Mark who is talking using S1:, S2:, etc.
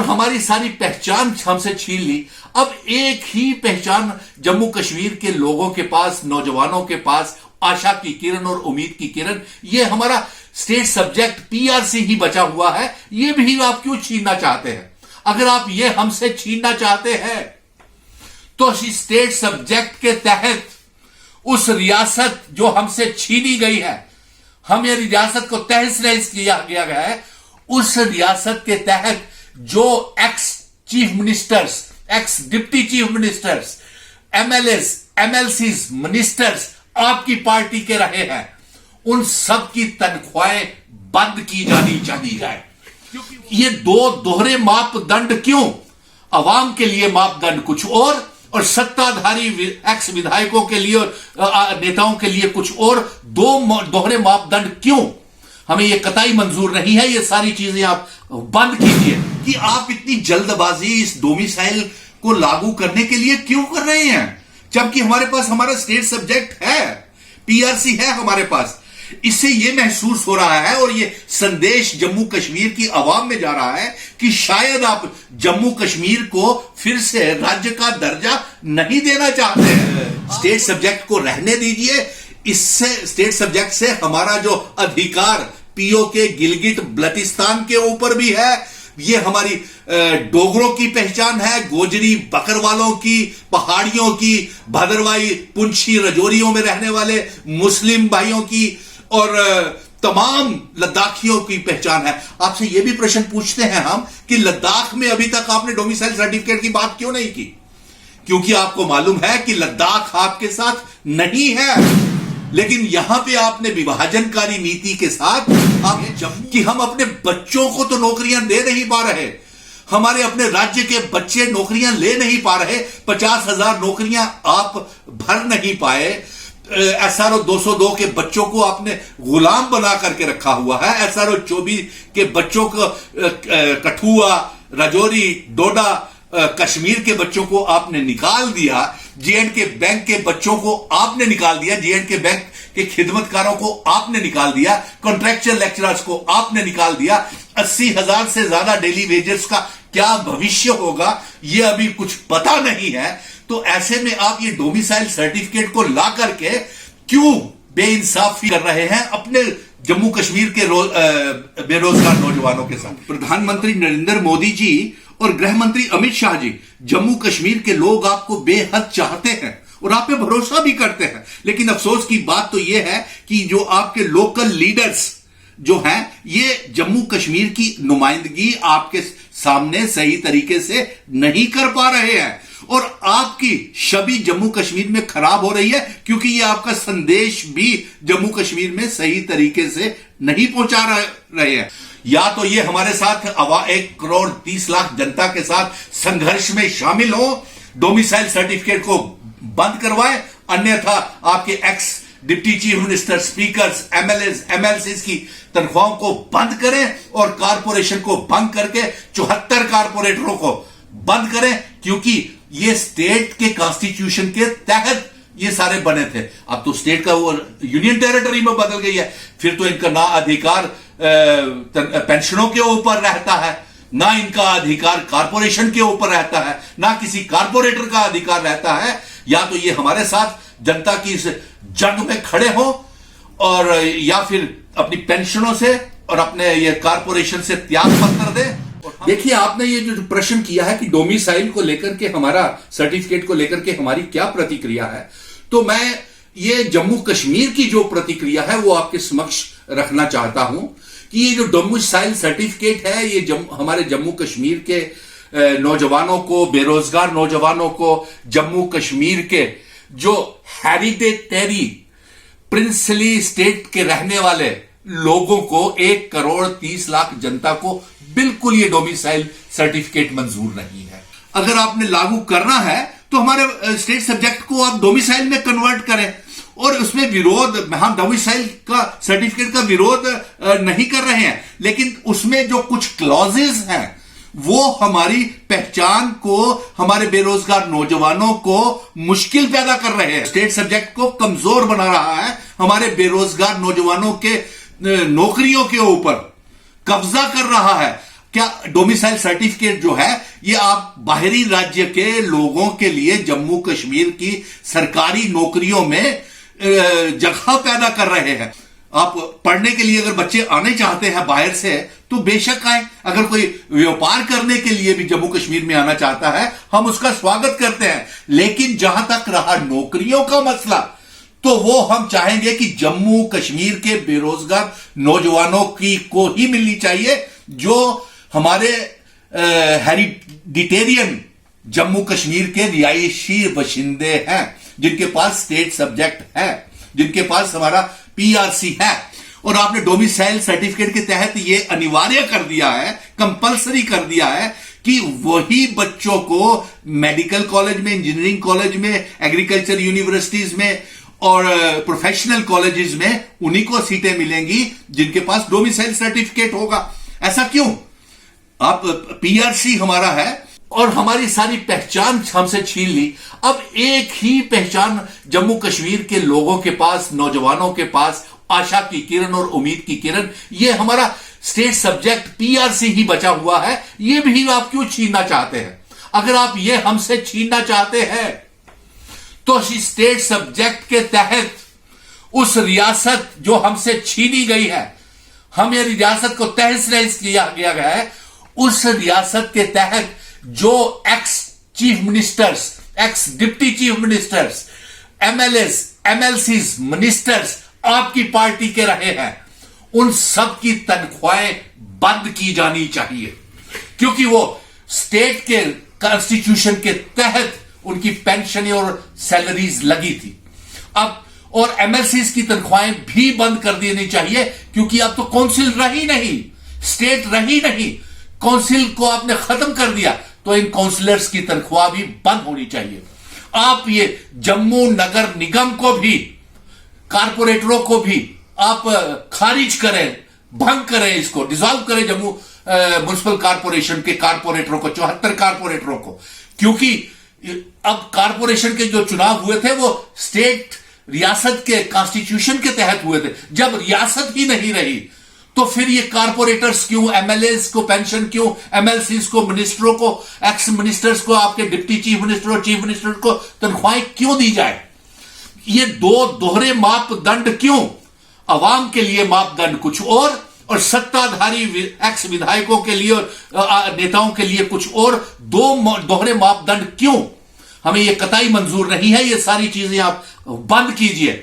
S1: और हमारी सारी पहचान हमसे छीन ली। अब एक ही पहचान जम्मू कश्मीर के लोगों के पास, नौजवानों के पास, आशा की किरण और उम्मीद की किरण, ये हमारा स्टेट सब्जेक्ट पीआरसी ही बचा हुआ है। ये भी आप क्यों छीनना चाहते हैं? अगर आप ये हमसे छीनना चाहते हैं तो स्टेट सब्जेक्ट के तहत उस रियासत जो हमसे छीनी गई है, हमें रियासत को तहस नहस किया गया है, उस रियासत के तहत जो ex chief ministers, ex deputy chief ministers, MLAs, MLCs, ministers आपकी पार्टी के रहे हैं, उन सब की तनख्वाहें बंद की जानी चाहिए। ये दो दोहरे मापदंड क्यों? अवाम के लिए मापदंड कुछ और सत्ताधारी एक्स विधायकों के लिए और नेताओं के लिए कुछ और, दो दोहरे मापदंड क्यों? हमें यह कतई मंजूर नहीं है। ये सारी चीजें आप बंद कीजिए।
S2: कि आप इतनी जल्दबाजी इस डोमिसाइल को लागू करने के लिए क्यों कर रहे हैं, जबकि हमारे पास हमारा स्टेट सब्जेक्ट है, पीआरसी है हमारे पास। इससे यह महसूस हो रहा है और यह संदेश जम्मू कश्मीर की आवाम में जा रहा है कि शायद आप जम्मू कश्मीर को फिर से राज्य का दर्जा नहीं देना चाहते हैं। स्टेट सब्जेक्ट को रहने दीजिए। इससे स्टेट सब्जेक्ट से हमारा जो अधिकार पीओ के गिलगिट बल्तिस्तान के ऊपर भी है, ये हमारी डोगरों की पहचान है, गोजरी बकरवालों की, पहाड़ियों की, भदरवाई, पुंछी, रजौरियों में रहने वाले मुस्लिम भाइयों की और तमाम लद्दाखियों की पहचान है। आपसे यह भी प्रश्न पूछते हैं हम कि लद्दाख में अभी तक आपने डोमिसाइल सर्टिफिकेट की बात क्यों नहीं की? क्योंकि आपको मालूम है कि लद्दाख आपके साथ नहीं है। लेकिन यहां पे आपने विभाजनकारी नीति के साथ आप कि हम अपने बच्चों को तो नौकरियां दे नहीं पा रहे, हमारे अपने राज्य के बच्चे नौकरियां ले नहीं पा रहे। 50,000 नौकरियां आप भर नहीं पाए। एसआरओ 202 के बच्चों को आपने गुलाम बना करके रखा हुआ है। एसआरओ 24 के बच्चों को कठुआ, राजौरी, डोडा, कश्मीर के बच्चों को आपने निकाल दिया। जेएंडके बैंक के बच्चों को आपने निकाल दिया। जेएंडके बैंक के खिदमतकारों को आपने निकाल दिया। कॉन्ट्रैक्चुअल लेक्चरर्स को आपने निकाल दिया। 80,000 से ज्यादा डेली वेजेस का क्या भविष्य होगा, यह अभी कुछ पता नहीं है। तो ऐसे में आप ये डोमिसाइल सर्टिफिकेट को ला करके क्यों बेइंसाफी कर रहे हैं अपने जम्मू कश्मीर के बेरोजगार नौजवानों के साथ? प्रधानमंत्री नरेंद्र मोदी जी और गृह मंत्री अमित शाह जी, जम्मू कश्मीर के लोग आपको बेहद चाहते हैं और आप पे भरोसा भी करते हैं। लेकिन अफसोस की बात तो यह है कि जो आपके लोकल लीडर्स जो हैं, ये जम्मू कश्मीर की नुमाइंदगी आपके सामने सही तरीके से नहीं कर पा रहे हैं और आपकी छवि जम्मू कश्मीर में खराब हो रही है, क्योंकि ये आपका संदेश भी जम्मू कश्मीर में सही तरीके से नहीं पहुंचा रहे हैं। या तो ये हमारे साथ 1,30,00,000 जनता के साथ संघर्ष में शामिल हो, डोमिसाइल सर्टिफिकेट को बंद करवाए, अन्यथा आपके ex deputy chief minister, speakers, MLAs, MLCs की तनख्वाहों को बंद करें और कारपोरेशन को बंद करके 74 कारपोरेटरों को बंद करें, क्योंकि ये स्टेट के कॉन्स्टिट्यूशन के तहत ये सारे बने थे। अब तो स्टेट का वो यूनियन टेरिटरी में बदल गई है। फिर तो इनका ना अधिकार पेंशनों के ऊपर रहता है, ना इनका अधिकार कारपोरेशन के ऊपर रहता है, ना किसी कारपोरेटर का अधिकार रहता है। या तो ये हमारे साथ जनता की इस जंग में खड़े हो और या फिर अपनी पेंशनों से और अपने ये कारपोरेशन से त्याग पत्र दे।
S1: देखिए, आपने ये जो प्रश्न किया है कि डोमिसाइल को लेकर के, हमारा सर्टिफिकेट को लेकर के हमारी क्या प्रतिक्रिया है, तो मैं ये जम्मू कश्मीर की जो प्रतिक्रिया है वो आपके समक्ष रखना चाहता हूं कि ये जो डोमिसाइल सर्टिफिकेट है, ये हमारे जम्मू कश्मीर के नौजवानों को, बेरोजगार नौजवानों को, जम्मू कश्मीर के जो हेरिडेटरी प्रिंसली स्टेट के रहने वाले लोगों को, 1,30,00,000 जनता को बिल्कुल ये डोमिसाइल सर्टिफिकेट मंजूर नहीं है।
S2: अगर आपने लागू करना है तो हमारे स्टेट सब्जेक्ट को आप डोमिसाइल में कन्वर्ट करें और उसमें विरोध, हम डोमिसाइल का सर्टिफिकेट का विरोध नहीं कर रहे हैं, लेकिन उसमें जो कुछ क्लॉजेस हैं वो हमारी पहचान को, हमारे बेरोजगार नौजवानों को मुश्किल पैदा कर रहे हैं, स्टेट सब्जेक्ट को कमजोर बना रहा है, हमारे बेरोजगार नौजवानों के नौकरियों के ऊपर कब्जा कर रहा है। क्या डोमिसाइल सर्टिफिकेट जो है ये आप बाहरी राज्य के लोगों के लिए जम्मू कश्मीर की सरकारी नौकरियों में जगह पैदा कर रहे हैं? आप पढ़ने के लिए अगर बच्चे आने चाहते हैं बाहर से तो बेशक आए। अगर कोई व्यापार करने के लिए भी जम्मू कश्मीर में आना चाहता है हम उसका स्वागत करते हैं। लेकिन जहां तक रहा नौकरियों का मसला, तो वो हम चाहेंगे कि जम्मू कश्मीर के बेरोजगार नौजवानों की को ही मिलनी चाहिए जो हमारे हेरिडिटेरियन जम्मू कश्मीर के रिहायशी बशिंदे हैं, जिनके पास स्टेट सब्जेक्ट है, जिनके पास हमारा पीआरसी है। और आपने डोमिसाइल सर्टिफिकेट के तहत यह अनिवार्य कर दिया है, कंपलसरी कर दिया है कि वही बच्चों को मेडिकल कॉलेज में, इंजीनियरिंग कॉलेज में, एग्रीकल्चर यूनिवर्सिटीज में और प्रोफेशनल कॉलेजेस में उन्हीं को सीटें मिलेंगी जिनके पास डोमिसाइल सर्टिफिकेट होगा। ऐसा क्यों? आप पीआरसी हमारा है
S1: और हमारी सारी पहचान हमसे छीन ली। अब एक ही पहचान जम्मू कश्मीर के लोगों के पास, नौजवानों के पास, आशा की किरण और उम्मीद की किरण, ये हमारा स्टेट सब्जेक्ट पीआरसी ही बचा हुआ है। ये भी आप क्यों छीनना चाहते हैं? अगर आप ये हमसे छीनना चाहते हैं तो स्टेट सब्जेक्ट के तहत उस रियासत जो हमसे छीनी गई है, हमें रियासत को तहस नहस किया गया है, उस रियासत के तहत जो ex chief ministers, ex deputy chief ministers, MLAs, MLCs, ministers आपकी पार्टी के रहे हैं, उन सब की तनख्वाहें बंद की जानी चाहिए, क्योंकि वो स्टेट के कॉन्स्टिट्यूशन के तहत उनकी पेंशन और सैलरीज लगी थी। अब और एमएलसीज की तनख्वाहें भी बंद कर देनी चाहिए, क्योंकि अब तो काउंसिल रही नहीं, स्टेट रही नहीं, काउंसिल को आपने खत्म कर दिया, तो इन काउंसिलर्स की तनख्वाह भी बंद होनी चाहिए। आप ये जम्मू नगर निगम को भी, कारपोरेटरों को भी आप खारिज करें, भंग करें, इसको डिसॉल्व करें जम्मू म्युनिसिपल कारपोरेशन के कारपोरेटरों को, 74 कारपोरेटरों को, क्योंकि अब कारपोरेशन के जो चुनाव हुए थे वो स्टेट रियासत के कॉन्स्टिट्यूशन के तहत हुए थे। जब रियासत ही नहीं रही तो फिर ये कारपोरेटर्स क्यों, एमएलएस को पेंशन क्यों, एमएलसीज को, मिनिस्टरों को, एक्स मिनिस्टर्स को, आपके डिप्टी चीफ मिनिस्टर और चीफ मिनिस्टर को तनख्वाहें क्यों दी जाए? ये दो दोहरे मापदंड क्यों? अवाम के लिए मापदंड कुछ और सत्ताधारी एक्स विधायकों के लिए और नेताओं के लिए कुछ और, दो दोहरे मापदंड क्यों? हमें यह कतई मंजूर नहीं है। ये सारी चीजें आप बंद कीजिए।